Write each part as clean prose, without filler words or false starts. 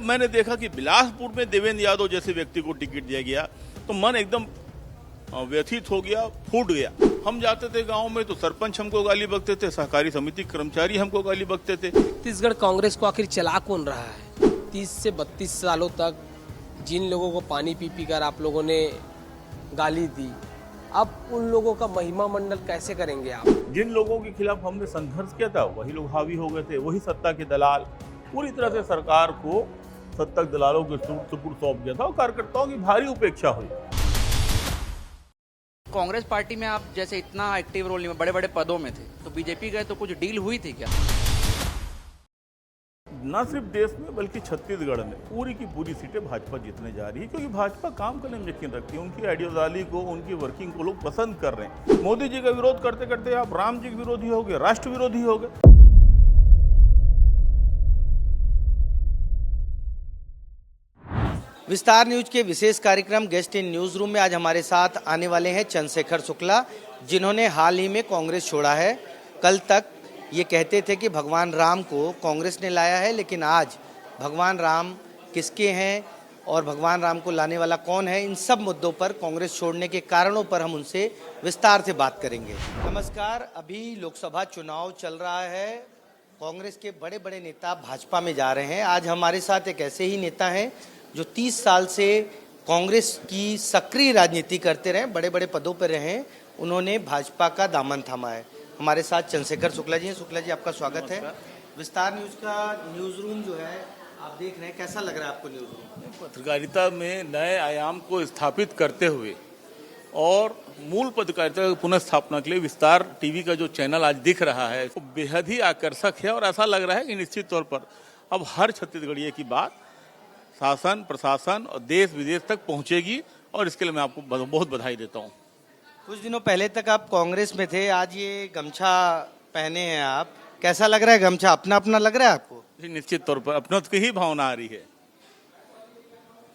जब मैंने देखा कि बिलासपुर में देवेंद्र यादव जैसे व्यक्ति को टिकट दिया गया तो मन एकदम व्यथित हो गया, फूट गया। हम जाते थे गांव में तो सरपंच हमको गाली बकते थे, सहकारी समिति कर्मचारी हमको गाली बकते थे। छत्तीसगढ़ कांग्रेस को आखिर चला कौन रहा है? 30 से 32 सालों तक जिन लोगों को पानी पी पी कर आप लोगों ने गाली दी, अब उन लोगों का महिमा मंडल कैसे करेंगे आप? जिन लोगों के खिलाफ हमने संघर्ष किया था वही लोग हावी हो गए थे, वही सत्ता के दलाल। पूरी तरह से सरकार को सत्ता के दलालों के सुपुर्द सौंप दिया था और कार्यकर्ताओं की भारी उपेक्षा हुई। कांग्रेस पार्टी में आप जैसे इतना एक्टिव रोल नहीं, बड़े बड़े पदों में थे, तो बीजेपी गए तो कुछ डील हुई थी क्या? न सिर्फ देश में बल्कि छत्तीसगढ़ में पूरी की पूरी सीटें भाजपा जीतने जा रही है, क्योंकि भाजपा काम करने में यकीन रखती है। उनकी आइडियोलॉजी को, उनकी वर्किंग को लोग पसंद कर रहे हैं। मोदी जी का विरोध करते करते आप राम जी के विरोधी हो गए, राष्ट्र विरोधी हो गए। विस्तार न्यूज के विशेष कार्यक्रम गेस्ट इन न्यूज रूम में आज हमारे साथ आने वाले हैं चंद्रशेखर शुक्ला, जिन्होंने हाल ही में कांग्रेस छोड़ा है। कल तक ये कहते थे कि भगवान राम को कांग्रेस ने लाया है, लेकिन आज भगवान राम किसके हैं और भगवान राम को लाने वाला कौन है, इन सब मुद्दों पर, कांग्रेस छोड़ने के कारणों पर हम उनसे विस्तार से बात करेंगे। नमस्कार। अभी लोकसभा चुनाव चल रहा है, कांग्रेस के बड़े बड़े नेता भाजपा में जा रहे हैं। आज हमारे साथ एक ऐसे ही नेता हैं जो 30 साल से कांग्रेस की सक्रिय राजनीति करते रहे, बड़े बड़े पदों पर रहे, उन्होंने भाजपा का दामन थामा है। हमारे साथ चंद्रशेखर शुक्ला जी हैं। शुक्ला जी, आपका स्वागत है। विस्तार न्यूज का न्यूज रूम जो है आप देख रहे हैं, कैसा लग रहा है आपको न्यूज रूम? पत्रकारिता में नए आयाम को स्थापित करते हुए और मूल पत्रकारिता की पुनः स्थापना के लिए विस्तार टीवी का जो चैनल आज दिख रहा है वो बेहद ही आकर्षक है। और ऐसा लग रहा है कि निश्चित तौर पर अब हर छत्तीसगढ़िए की बात शासन, प्रशासन और देश विदेश तक पहुंचेगी, और इसके लिए मैं आपको बहुत बधाई देता हूं। कुछ दिनों पहले तक आप कांग्रेस में थे, आज ये गमछा पहने हैं आप, कैसा लग रहा है? गमछा अपना अपना लग रहा है आपको? निश्चित तौर पर अपनत्व की ही भावना आ रही है।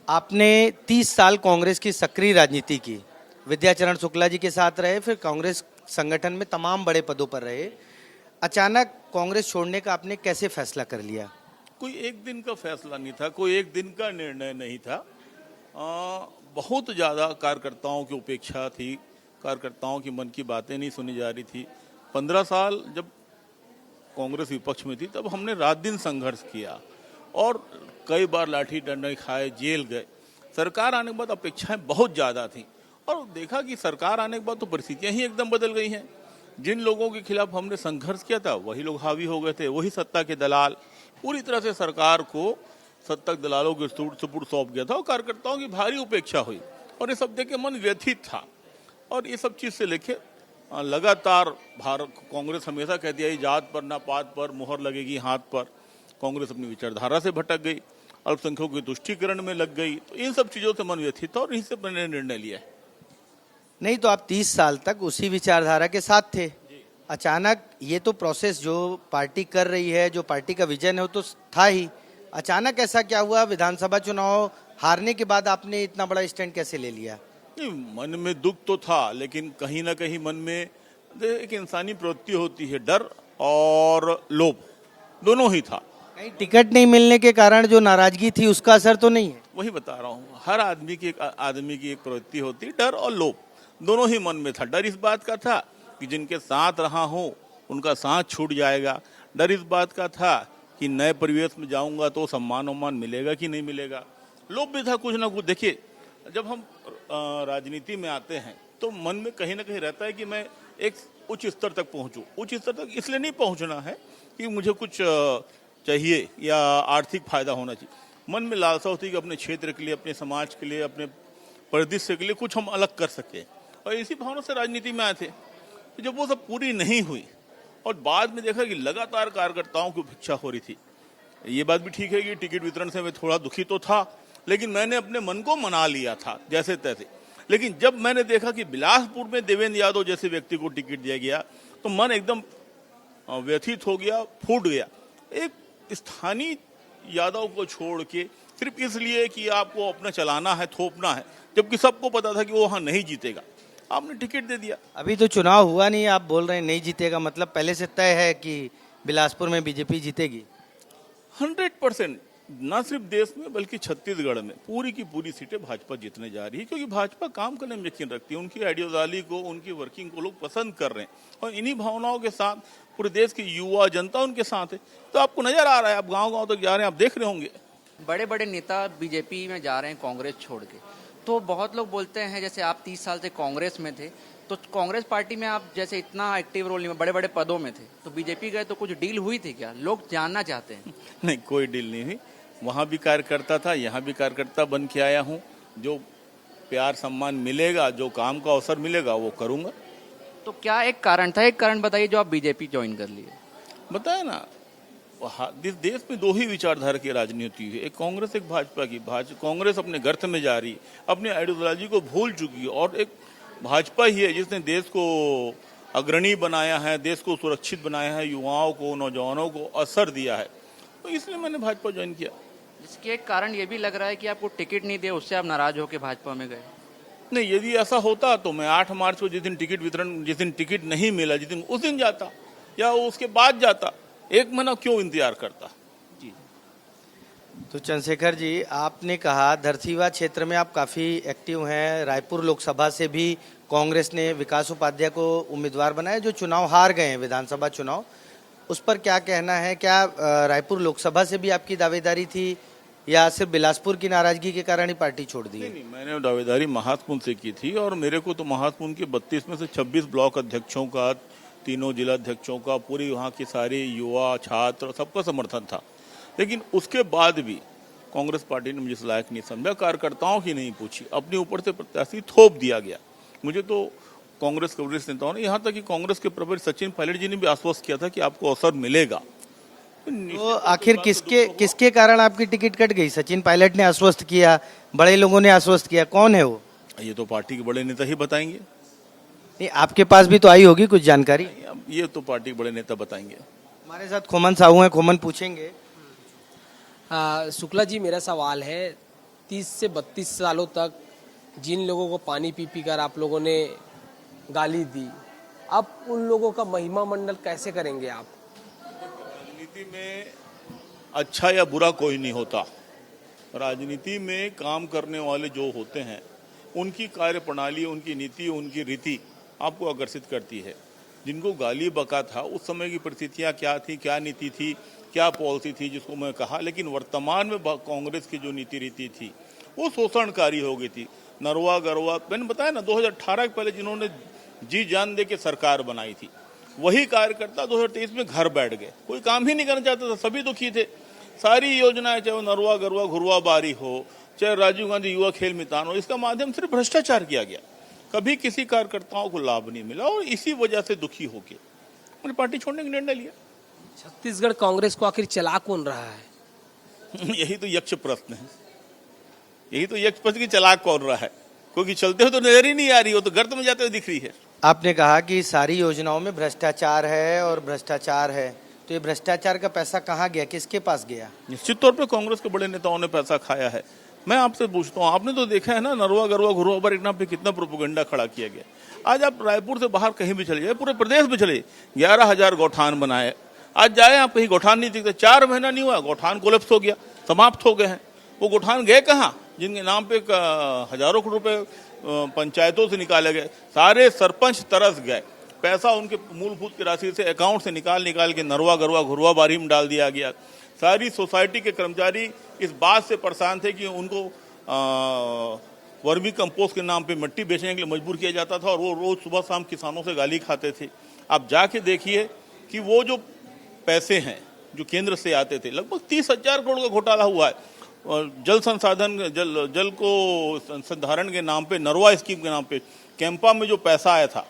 आपने 30 साल कांग्रेस की सक्रिय राजनीति की, विद्याचरण शुक्ला जी के साथ रहे, फिर कांग्रेस संगठन में तमाम बड़े पदों पर रहे। अचानक कांग्रेस छोड़ने का आपने कैसे फैसला कर लिया? कोई एक दिन का फैसला नहीं था, कोई एक दिन का निर्णय नहीं था। बहुत ज़्यादा कार्यकर्ताओं की उपेक्षा थी, कार्यकर्ताओं की मन की बातें नहीं सुनी जा रही थी। 15 साल जब कांग्रेस विपक्ष में थी तब हमने रात दिन संघर्ष किया और कई बार लाठी डंडे खाए, जेल गए। सरकार आने के बाद अपेक्षाएं बहुत ज़्यादा थी और देखा कि सरकार आने के बाद तो परिस्थितियां ही एकदम बदल गई हैं। जिन लोगों के खिलाफ हमने संघर्ष किया था वही लोग हावी हो गए थे, वही सत्ता के दलाल। पूरी तरह से सरकार को सत्ता के दलालों के सुपुर्द सौंप गया था और कार्यकर्ताओं की भारी उपेक्षा हुई और ये सब देख के मन व्यथित था। और ये सब चीज़ से लेके लगातार भारत कांग्रेस हमेशा कहती है जात पर ना पात पर मुहर लगेगी हाथ पर। कांग्रेस अपनी विचारधारा से भटक गई, अल्पसंख्यकों के तुष्टीकरण में लग गई, तो इन सब चीज़ों से मन व्यथित था और इन्हीं से मैंने निर्णय लिया है। नहीं तो आप 30 साल तक उसी विचारधारा के साथ थे, अचानक ये तो प्रोसेस जो पार्टी कर रही है, जो पार्टी का विजन है वो तो था ही, अचानक ऐसा क्या हुआ? विधानसभा चुनाव हारने के बाद आपने इतना बड़ा स्टैंड कैसे ले लिया? नहीं, मन में दुख तो था, लेकिन कहीं ना कहीं मन में एक इंसानी प्रवृत्ति होती है, डर और लोभ दोनों ही था। कहीं टिकट नहीं मिलने के कारण जो नाराजगी थी उसका असर तो नहीं है? वही बता रहा हूँ, हर आदमी की एक प्रवृत्ति होती है, डर और लोभ दोनों ही मन में था। डर इस बात का था कि जिनके साथ रहा हूँ उनका साथ छूट जाएगा, डर इस बात का था कि नए परिवेश में जाऊंगा तो सम्मान उम्मान मिलेगा कि नहीं मिलेगा, लोभ भी था कुछ ना कुछ। देखिए, जब हम राजनीति में आते हैं तो मन में कहीं ना कहीं रहता है कि मैं एक उच्च स्तर तक पहुंचूं। उच्च स्तर तक इसलिए नहीं पहुंचना है कि मुझे कुछ चाहिए या आर्थिक फायदा होना चाहिए। मन में लालसा होती है कि अपने क्षेत्र के लिए, अपने समाज के लिए, अपने परिदृश्य के लिए कुछ हम अलग कर सके, और इसी भावना से राजनीति में आए थे। जब वो सब पूरी नहीं हुई और बाद में देखा कि लगातार कार्यकर्ताओं की उपेक्षा हो रही थी, ये बात भी ठीक है कि टिकट वितरण से मैं थोड़ा दुखी तो था, लेकिन मैंने अपने मन को मना लिया था जैसे तैसे। लेकिन जब मैंने देखा कि बिलासपुर में देवेंद्र यादव जैसे व्यक्ति को टिकट दिया गया तो मन एकदम व्यथित हो गया, फूट गया। एक स्थानीय यादव को छोड़ के सिर्फ इसलिए कि आपको अपना चलाना है, थोपना है, जबकि सबको पता था कि वो वहाँ नहीं जीतेगा, आपने टिकट दे दिया। अभी तो चुनाव हुआ नहीं, आप बोल रहे हैं नहीं जीतेगा, मतलब पहले से तय है कि बिलासपुर में बीजेपी जीतेगी? 100% न सिर्फ देश में बल्कि छत्तीसगढ़ में पूरी की पूरी सीटें भाजपा जीतने जा रही है, क्योंकि भाजपा काम करने में यकीन रखती है। उनकी आइडियोलॉजी को, उनकी वर्किंग को लोग पसंद कर रहे हैं और इन्हीं भावनाओं के साथ पूरे देश की युवा जनता उनके साथ है। तो आपको नजर आ रहा है, आप गाँव तक जा रहे हैं, आप देख रहे होंगे बड़े बड़े नेता बीजेपी में जा रहे हैं कांग्रेस छोड़ के। तो बहुत लोग बोलते हैं, जैसे आप 30 साल से कांग्रेस में थे, तो कांग्रेस पार्टी में आप जैसे इतना एक्टिव रोल में बड़े बड़े पदों में थे, तो बीजेपी गए तो कुछ डील हुई थी क्या? लोग जानना चाहते हैं। नहीं, कोई डील नहीं हुई। वहाँ भी कार्यकर्ता था, यहाँ भी कार्यकर्ता बन के आया हूँ। जो प्यार सम्मान मिलेगा, जो काम का अवसर मिलेगा वो करूँगा। तो क्या एक कारण था, एक कारण बताइए जो आप बीजेपी ज्वाइन कर लिए। बताया ना, इस देश में दो ही विचारधारा की राजनीति है, एक कांग्रेस एक भाजपा की। कांग्रेस अपने गर्त में जा रही, अपनी आइडियोलॉजी को भूल चुकी है, और एक भाजपा ही है जिसने देश को अग्रणी बनाया है, देश को सुरक्षित बनाया है, युवाओं को, नौजवानों को असर दिया है। तो इसलिए मैंने भाजपा ज्वाइन किया। जिसके एक कारण ये भी लग रहा है कि आपको टिकट नहीं दिया, उससे आप नाराज होकर भाजपा में गए। नहीं, यदि ऐसा होता तो मैं 8 मार्च को जिस दिन टिकट नहीं मिला, जिस दिन उस दिन जाता या उसके बाद जाता। 1 महीना क्यों इंतजार करता। जी। तो चंद्रशेखर जी, आपने कहा धरसीवा क्षेत्र में आप काफ़ी एक्टिव हैं। रायपुर लोकसभा से भी कांग्रेस ने विकास उपाध्याय को उम्मीदवार बनाया, जो चुनाव हार गए हैं, विधानसभा चुनाव। उस पर क्या कहना है? क्या रायपुर लोकसभा से भी आपकी दावेदारी थी, या सिर्फ बिलासपुर की नाराजगी के कारण ही पार्टी छोड़ दी है? नहीं, मैंने दावेदारी महासमुंद से की थी, और मेरे को तो महासमुंद के 32 में से 26 ब्लॉक अध्यक्षों का, 3 जिला अध्यक्षों का, पूरी वहाँ की सारी युवा, छात्र, सबका समर्थन था। लेकिन उसके बाद भी कांग्रेस पार्टी ने मुझे इस लायक नहीं समझा, कार्यकर्ताओं की नहीं पूछी, अपने ऊपर से प्रत्याशी थोप दिया गया। मुझे तो कांग्रेस के वरिष्ठ नेताओं ने, यहाँ तक कि कांग्रेस के प्रभारी सचिन पायलट जी ने भी आश्वस्त किया था कि आपको अवसर मिलेगा। तो आखिर किसके कारण आपकी टिकट कट गई? सचिन पायलट ने आश्वस्त किया, बड़े लोगों ने आश्वस्त किया, कौन है वो? ये तो पार्टी के बड़े नेता ही बताएंगे। नहीं, आपके पास भी तो आई होगी कुछ जानकारी। ये तो पार्टी के बड़े नेता बताएंगे। हमारे साथ खोमन साहू हैं, खोमन पूछेंगे। शुक्ला जी, मेरा सवाल है, 30 से 32 सालों तक जिन लोगों को पानी पी पी कर आप लोगों ने गाली दी, अब उन लोगों का महिमा मंडल कैसे करेंगे आप? राजनीति में अच्छा या बुरा कोई नहीं होता। राजनीति में काम करने वाले जो होते हैं, उनकी कार्यप्रणाली, उनकी नीति, उनकी रीति आपको आकर्षित करती है। जिनको गाली बका था, उस समय की परिस्थितियां क्या थी, क्या नीति थी, क्या पॉलिसी थी, जिसको मैं कहा। लेकिन वर्तमान में कांग्रेस की जो नीति रीति थी वो शोषणकारी हो गई थी। नरवा गरवा, मैंने बताया ना, 2018 के पहले जिन्होंने जी जान दे के सरकार बनाई थी, वही कार्यकर्ता 2023 में घर बैठ गए, कोई काम ही नहीं करना चाहता था, सभी दुखी थे। सारी योजनाएं, चाहे वो नरवा गरवा घुरवा बारी हो, चाहे राजीव गांधी युवा खेल मैदान हो, इसका माध्यम सिर्फ भ्रष्टाचार किया गया। कभी किसी कार्यकर्ताओं को लाभ नहीं मिला, और इसी वजह से दुखी होके मैंने पार्टी छोड़ने का निर्णय लिया। छत्तीसगढ़ कांग्रेस को आखिर चला कौन रहा है? यही तो यक्ष प्रश्न है, यही तो यक्ष प्रश्न की चलाक कौन रहा है। क्योंकि चलते हुए तो नजर ही नहीं आ रही, वो तो गर्त में जाते हुए दिख रही है। आपने कहा कि सारी योजनाओं में भ्रष्टाचार है और भ्रष्टाचार है, तो ये भ्रष्टाचार का पैसा कहाँ गया, किसके पास गया? निश्चित तौर पे कांग्रेस के बड़े नेताओं ने पैसा खाया है। मैं आपसे पूछता हूँ, आपने तो देखा है ना, नरवा गरवा घुरवा पर एक नाम पे कितना प्रोपेगेंडा खड़ा किया गया। आज आप रायपुर से बाहर कहीं भी चले जाए, पूरे प्रदेश में चले, 11,000 गौठान बनाए। आज जाए आप, कहीं गौठान नहीं दिखते। 4 महीना नहीं हुआ, गौठान कोलैप्स हो गया, समाप्त हो गए हैं। वो गौठान गए कहाँ, जिनके नाम पे हजारों करोड़ रुपए पंचायतों से निकाले गए। सारे सरपंच तरस गए, पैसा उनके मूलभूत की राशि से अकाउंट से निकाल के नरवा गरवा घुरवा बारी में डाल दिया गया। सारी सोसाइटी के कर्मचारी इस बात से परेशान थे कि उनको वर्मी कंपोस्ट के नाम पे मिट्टी बेचने के लिए मजबूर किया जाता था, और वो रोज सुबह शाम किसानों से गाली खाते थे। आप जाके देखिए कि वो जो पैसे हैं जो केंद्र से आते थे, लगभग 30,000 करोड़ का घोटाला हुआ है। जल संसाधन, जल को संधारण के नाम पे, नरवा स्कीम के नाम पे, कैंपा में जो पैसा आया था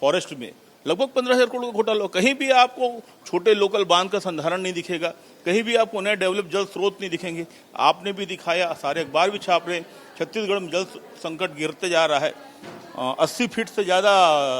फॉरेस्ट में, लगभग 15,000 करोड़ का घोटाला। कहीं भी आपको छोटे लोकल बांध का संधारण नहीं दिखेगा, कहीं भी आपको नए डेवलप जल स्रोत नहीं दिखेंगे। आपने भी दिखाया, सारे अखबार भी छाप रहे, छत्तीसगढ़ में जल संकट गिरते जा रहा है। 80 फीट से ज़्यादा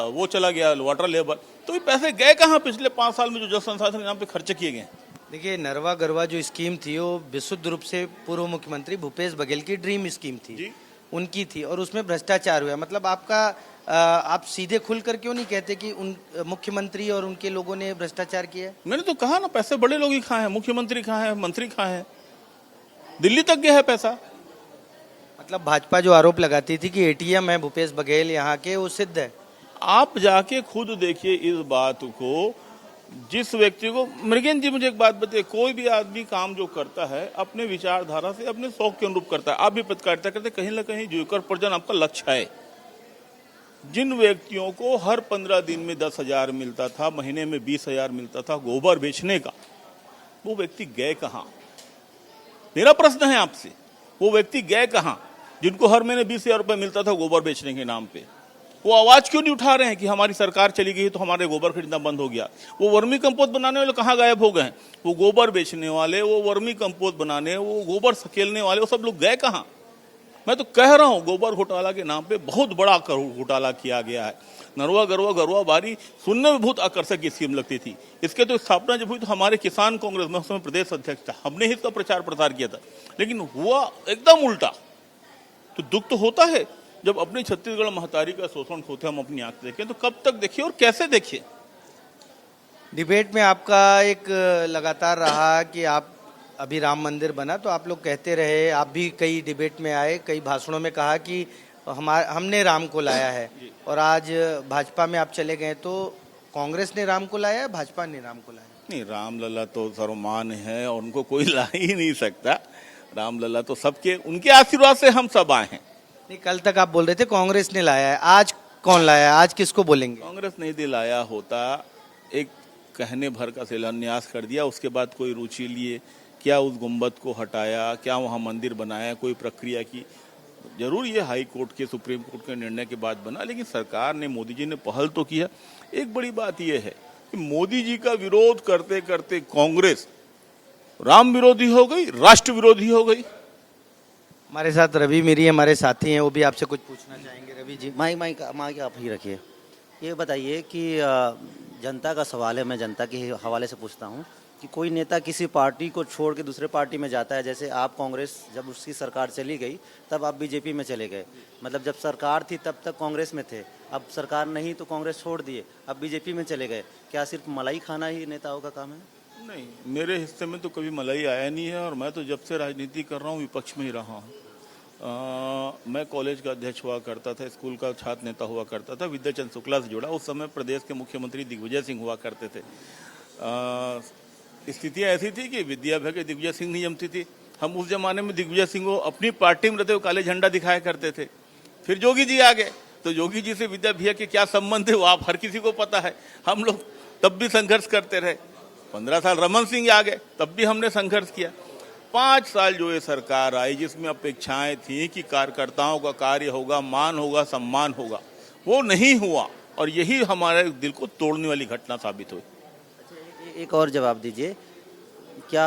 वो चला गया वाटर लेवल। तो ये पैसे गए कहाँ पिछले 5 साल में जो जल संसाधन के नाम पे खर्च किए गए? देखिए, नरवा गरवा जो स्कीम थी वो विशुद्ध रूप से पूर्व मुख्यमंत्री भूपेश बघेल की ड्रीम स्कीम थी। जी। उनकी थी और उसमें भ्रष्टाचार हुआ। मतलब आपका आप सीधे खुलकर क्यों नहीं कहते कि उन मुख्यमंत्री और उनके लोगों ने भ्रष्टाचार किया है? मैंने तो कहा ना, पैसे बड़े लोग ही खाए हैं, मुख्यमंत्री खाए हैं, मंत्री खाए हैं, दिल्ली तक गया है पैसा। मतलब भाजपा जो आरोप लगाती थी कि एटीएम है भूपेश बघेल यहाँ के, वो सिद्ध है। आप जाके खुद देखिए इस बात को। जिस व्यक्ति को, मृगेन जी मुझे एक बात बताइए, कोई भी आदमी काम जो करता है अपने विचारधारा से अपने शौक के अनुरूप करता है। आप भी पत्रकारिता करते, कहीं ना कहीं जीविका उपार्जन आपका लक्ष्य है। जिन व्यक्तियों को हर 15 दिन में 10,000 मिलता था, महीने में 20,000 मिलता था गोबर बेचने का, वो व्यक्ति गए कहाँ? मेरा प्रश्न है आपसे, वो व्यक्ति गए कहाँ जिनको हर महीने 20,000 रुपये मिलता था गोबर बेचने के नाम पे? वो आवाज क्यों नहीं उठा रहे हैं कि हमारी सरकार चली गई तो हमारे गोबर खरीदना बंद हो गया? वो वर्मी कंपोस्ट बनाने वाले कहाँ गायब हो गए हैं? वो गोबर बेचने वाले, वो वर्मी कंपोस्ट बनाने, वो गोबर सकेलने वाले, वो सब लोग गए कहाँ? मैं तो कह रहा हूँ घोटाला घोटाला के नाम पे बहुत बड़ा घोटाला किया गया है। नरवा गरवा गरवा बारी सुनने में बहुत आकर्षक की स्कीम लगती थी। इसके तो स्थापना जब हुई तो हमारे किसान कांग्रेस में उस समय प्रदेश अध्यक्ष था, हमने ही इसका प्रचार प्रसार किया था, लेकिन हुआ एकदम उल्टा। तो दुख तो होता है जब अपने छत्तीसगढ़ महतारी का शोषण होते हम अपनी आंख से देखें, तो कब तक देखिए और कैसे देखिए? डिबेट में आपका एक लगातार रहा कि आप अभी राम मंदिर बना तो आप लोग कहते रहे, आप भी कई डिबेट में आए, कई भाषणों में कहा कि हमने राम को लाया है, और आज भाजपा में आप चले गए तो कांग्रेस ने राम को लाया है, भाजपा ने राम को लाया? नहीं, रामलला तो सर्वमान है और उनको कोई ला ही नहीं सकता। रामलला तो सबके, उनके आशीर्वाद से हम सब आए हैं। नहीं, कल तक आप बोल रहे थे कांग्रेस ने लाया है, आज कौन लाया है? आज किसको बोलेंगे? कांग्रेस नहीं दिलाया होता, एक कहने भर का शिलान्यास कर दिया, उसके बाद कोई रुचि लिए क्या उस गुंबद को हटाया, क्या वहाँ मंदिर बनाया, कोई प्रक्रिया की? जरूर ये हाई कोर्ट के, सुप्रीम कोर्ट के निर्णय के बाद बना, लेकिन सरकार ने, मोदी जी ने पहल तो किया। एक बड़ी बात यह है कि मोदी जी का विरोध करते करते कांग्रेस राम विरोधी हो गई, राष्ट्र विरोधी हो गई। हमारे साथ रवि मेरी हमारे साथी हैं, वो भी आपसे कुछ पूछना चाहेंगे। रवि जी, माइक आप ही रखिए। ये बताइए कि जनता का सवाल है, मैं जनता के हवाले से पूछता हूँ कि कोई नेता किसी पार्टी को छोड़ के दूसरे पार्टी में जाता है, जैसे आप कांग्रेस जब उसकी सरकार चली गई तब आप बीजेपी में चले गए, मतलब जब सरकार थी तब तक कांग्रेस में थे, अब सरकार नहीं तो कांग्रेस छोड़ दिए, अब बीजेपी में चले गए। क्या सिर्फ मलाई खाना ही नेताओं का काम है? नहीं, मेरे हिस्से में तो कभी मलाई आया नहीं है, और मैं तो जब से राजनीति कर रहा हूँ विपक्ष में ही रहा हूँ। मैं कॉलेज का अध्यक्ष हुआ करता था, स्कूल का छात्र नेता हुआ करता था, विद्याचंद्र शुक्ला से जुड़ा। उस समय प्रदेश के मुख्यमंत्री दिग्विजय सिंह हुआ करते थे। स्थितियाँ ऐसी थी कि विद्या भय के दिग्विजय सिंह नहीं जमती थी। हम उस जमाने में दिग्विजय सिंह को अपनी पार्टी में रहते हुए काले झंडा दिखाया करते थे। फिर जोगी जी आ गए, तो जोगी जी से विद्या भैया के क्या संबंध है वो आप हर किसी को पता है। हम लोग तब भी संघर्ष करते रहे। 15 साल रमन सिंह आ गए, तब भी हमने संघर्ष किया। 5 साल जो ये सरकार आई, जिसमें अपेक्षाएं थी कि कार्यकर्ताओं का कार्य होगा, मान होगा, सम्मान होगा, वो नहीं हुआ, और यही हमारे दिल को तोड़ने वाली घटना साबित हुई। एक और जवाब दीजिए, क्या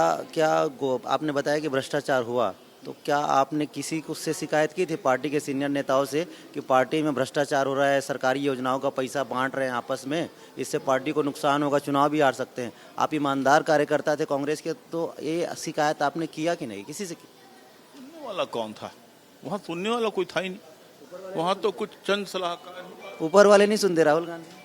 आपने बताया कि भ्रष्टाचार हुआ, तो क्या आपने किसी को से शिकायत की थी पार्टी के सीनियर नेताओं से कि पार्टी में भ्रष्टाचार हो रहा है, सरकारी योजनाओं का पैसा बांट रहे हैं आपस में, इससे पार्टी को नुकसान होगा, चुनाव भी हार सकते हैं? आप ईमानदार कार्यकर्ता थे कांग्रेस के, तो ये शिकायत आपने किया कि नहीं किसी से? सुनने वाला कौन था वहाँ? सुनने वाला कोई था ही नहीं वहाँ, तो कुछ चंद सलाहकार। ऊपर वाले नहीं सुनते राहुल गांधी?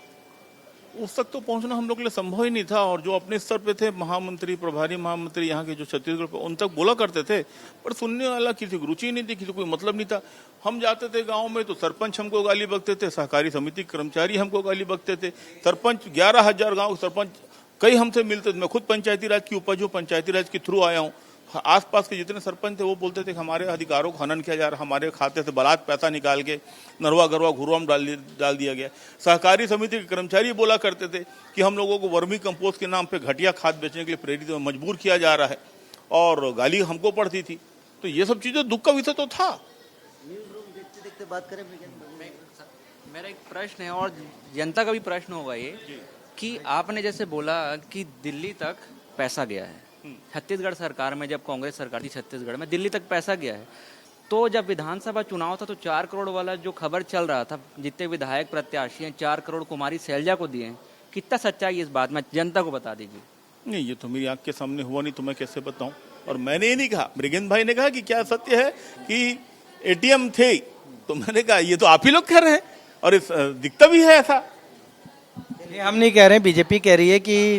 उस तक तो पहुंचना हम लोग के लिए संभव ही नहीं था, और जो अपने स्तर पे थे महामंत्री, प्रभारी महामंत्री यहाँ के जो छत्तीसगढ़ पे, उन तक बोला करते थे, पर सुनने वाला किसी को रुचि नहीं थी, किसी को कोई मतलब नहीं था। हम जाते थे गांव में तो सरपंच हमको गाली बकते थे, सहकारी समिति कर्मचारी हमको गाली बकते थे, सरपंच 11,000 गाँव के सरपंच कई हमसे मिलते थे। मैं खुद पंचायती राज की उपज हूँ, पंचायती राज के थ्रू आया हूँ। आसपास के जितने सरपंच थे वो बोलते थे कि हमारे अधिकारों को हनन किया जा रहा, हमारे खाते से बलात् पैसा निकाल के नरवा गरवा घुरवा डाल दिया गया। सहकारी समिति के कर्मचारी बोला करते थे कि हम लोगों को वर्मी कंपोस्ट के नाम पे घटिया खाद बेचने के लिए प्रेरित मजबूर किया जा रहा है, और गाली हमको पड़ती थी। तो ये सब चीजें दुख का विषय तो था। देखते देखते बात करें। मेरा एक प्रश्न है, और जनता का भी प्रश्न होगा ये कि आपने जैसे बोला कि दिल्ली तक पैसा गया है, छत्तीसगढ़ सरकार में, जब कांग्रेस सरकार थी छत्तीसगढ़ में, दिल्ली तक पैसा गया है। तो जब विधानसभा चुनाव था तो 4 करोड़ वाला जो खबर चल रहा था, जितने विधायक प्रत्याशी हैं 4 करोड़ कुमारी सैलजा को दिए हैं, कितना सच्चाई इस बात में, जनता को बता दीजिए। नहीं, ये तो मेरी आंख के सामने हुआ नहीं, तो मैं कैसे बताऊं। और मैंने ये नहीं कहा, मृगेंद्र भाई ने कहा कि क्या सत्य है कि एटीएम थे तो मैंने कहा ये तो आप ही लोग कह रहे हैं और इस दिखता भी है ऐसा। ये हम नहीं कह रहे हैं, बीजेपी कह रही है कि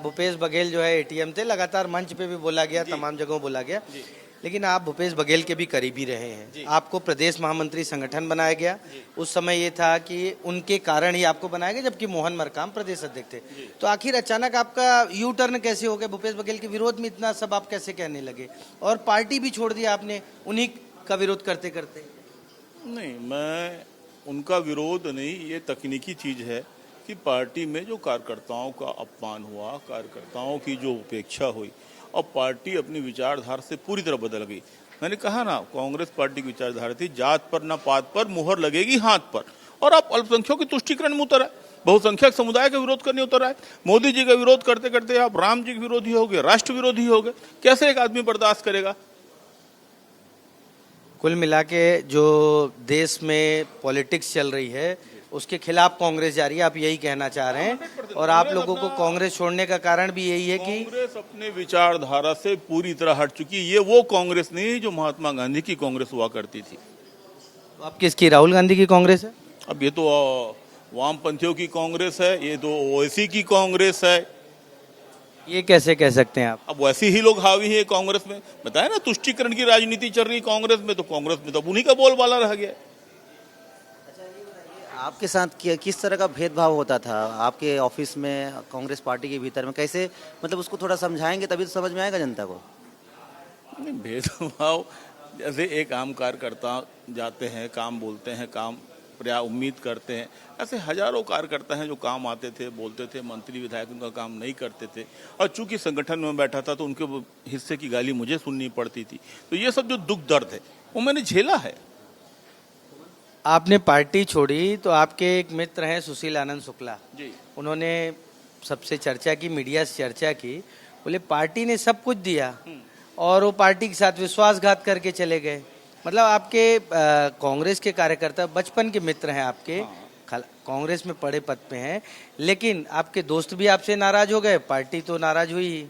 भूपेश बघेल जो है एटीएम थे, लगातार मंच पे भी बोला गया, तमाम जगहों बोला गया, लेकिन आप भूपेश बघेल के भी करीबी रहे हैं। आपको प्रदेश महामंत्री संगठन बनाया गया, उस समय ये था कि उनके कारण ही आपको बनाया गया, जबकि मोहन मरकाम प्रदेश अध्यक्ष थे। तो आखिर अचानक आपका यू टर्न कैसे हो गया? भूपेश बघेल के विरोध में इतना सब आप कैसे कहने लगे, और पार्टी भी छोड़ दिया आपने उन्हीं का विरोध करते करते? नहीं, मैं उनका विरोध नहीं, ये तकनीकी चीज है कि पार्टी में जो कार्यकर्ताओं का अपमान हुआ, कार्यकर्ताओं की जो उपेक्षा हुई और पार्टी अपनी विचारधारा से पूरी तरह बदल गई। मैंने कहा ना, कांग्रेस पार्टी की विचारधारा थी जात पर ना पात पर, मुहर लगेगी हाथ पर, और आप अल्पसंख्यकों की तुष्टिकरण में उतर आए, बहुसंख्यक समुदाय का विरोध करने उतर आए। मोदी जी का विरोध करते करते आप राम जी के विरोधी हो गए, राष्ट्र विरोधी हो गए। कैसे एक आदमी बर्दाश्त करेगा? कुल मिला के जो देश में पॉलिटिक्स चल रही है उसके खिलाफ कांग्रेस जा रही है, आप यही कहना चाह रहे हैं। और आप लोगों को कांग्रेस छोड़ने का कारण भी यही है कि कांग्रेस अपने विचारधारा से पूरी तरह हट चुकी है। ये वो कांग्रेस नहीं है जो महात्मा गांधी की कांग्रेस हुआ करती थी। अब किसकी? राहुल गांधी की कांग्रेस है? अब ये तो वामपंथियों की कांग्रेस है, ये तो ओवैसी की कांग्रेस है। ये कैसे कह सकते हैं आप? अब वैसे ही लोग हावी है कांग्रेस में। बताया ना, तुष्टीकरण की राजनीति चल रही कांग्रेस में, तो कांग्रेस में तो उन्हीं का बोलबाला रह गया। आपके साथ किस तरह का भेदभाव होता था आपके ऑफिस में, कांग्रेस पार्टी के भीतर में? कैसे, मतलब उसको थोड़ा समझाएंगे तभी तो समझ में आएगा जनता को। नहीं, भेदभाव जैसे एक आम कार्यकर्ता जाते हैं, काम बोलते हैं, काम उम्मीद करते हैं, ऐसे हजारों कार्यकर्ता हैं जो काम आते थे, बोलते थे, मंत्री विधायक उनका काम नहीं करते थे, और चूंकि संगठन में बैठा था तो उनके हिस्से की गाली मुझे सुननी पड़ती थी। तो ये सब जो दुख दर्द है वो मैंने झेला है। आपने पार्टी छोड़ी तो आपके एक मित्र हैं सुशील आनंद शुक्ला जी, उन्होंने सबसे चर्चा की, मीडिया से चर्चा की, बोले पार्टी ने सब कुछ दिया और वो पार्टी के साथ विश्वासघात करके चले गए। मतलब आपके कांग्रेस के कार्यकर्ता बचपन के मित्र हैं आपके, कांग्रेस में बड़े पद पे हैं, लेकिन आपके दोस्त भी आपसे नाराज हो गए, पार्टी तो नाराज हुई ही।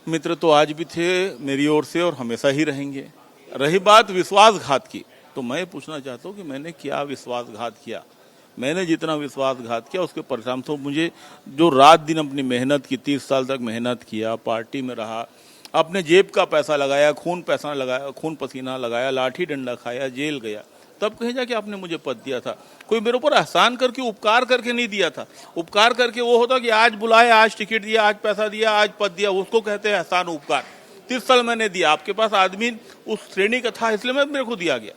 मित्र तो आज भी थे मेरी ओर से और हमेशा ही रहेंगे। रही बात विश्वासघात की, तो मैं पूछना चाहता हूँ कि मैंने क्या विश्वासघात किया? मैंने जितना विश्वासघात किया उसके परिणाम तो मुझे, जो रात दिन अपनी मेहनत की, 30 साल तक मेहनत किया, पार्टी में रहा, अपने जेब का पैसा लगाया, खून पसीना लगाया, लाठी डंडा खाया, जेल गया, तब कहीं जाके आपने मुझे पद दिया था। कोई मेरे ऊपर एहसान करके, उपकार करके नहीं दिया था। उपकार करके वो होता कि आज बुलाए, आज टिकट दिया, आज पैसा दिया, आज पद दिया, उसको कहते हैं एहसान उपकार। 30 साल मैंने दिया, आपके पास आदमी उस श्रेणी का था इसलिए मेरे को दिया गया।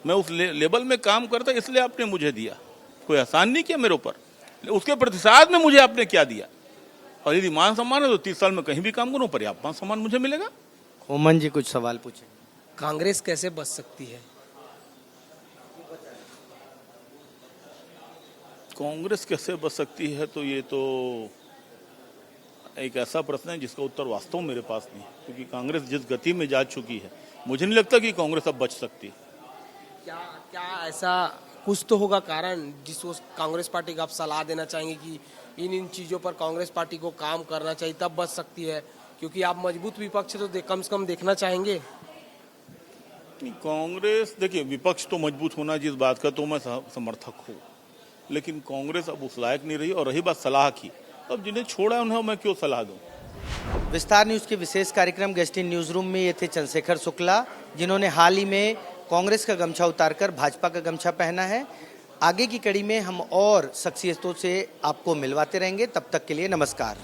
मैं उस लेवल में काम करता इसलिए आपने मुझे दिया, कोई एहसान नहीं किया मेरे ऊपर। उसके प्रतिसाद में मुझे आपने क्या दिया? और यदि मान सम्मान है तो 30 साल में कहीं भी काम करूं पर्याप्त मान सम्मान मुझे मिलेगा। ओमन जी कुछ सवाल पूछे। कांग्रेस कैसे बच सकती है? कांग्रेस कैसे बच सकती है, तो ये तो एक ऐसा प्रश्न है जिसका उत्तर वास्तव में मेरे पास नहीं, क्योंकि कांग्रेस जिस गति में जा चुकी है, मुझे नहीं लगता कि कांग्रेस अब बच सकती। क्या ऐसा कुछ तो होगा कारण जिसको कांग्रेस पार्टी को आप सलाह देना चाहेंगे कि इन चीज़ों पर कांग्रेस पार्टी को काम करना चाहिए, तब बच सकती है? क्योंकि आप मजबूत विपक्ष तो कम से कम देखना चाहेंगे। कांग्रेस, देखिए, विपक्ष तो मजबूत होना जिस बात का तो मैं समर्थक हूँ, लेकिन कांग्रेस अब उस लायक नहीं रही। और रही बात सलाह की, अब जिन्हें छोड़ा उन्हें मैं क्यों सलाह दूं? विस्तार न्यूज के विशेष कार्यक्रम गेस्ट इन न्यूज रूम में ये थे चंद्रशेखर शुक्ला, जिन्होंने हाल ही में कांग्रेस का गमछा उतारकर भाजपा का गमछा पहना है। आगे की कड़ी में हम और शख्सियतों से आपको मिलवाते रहेंगे, तब तक के लिए नमस्कार।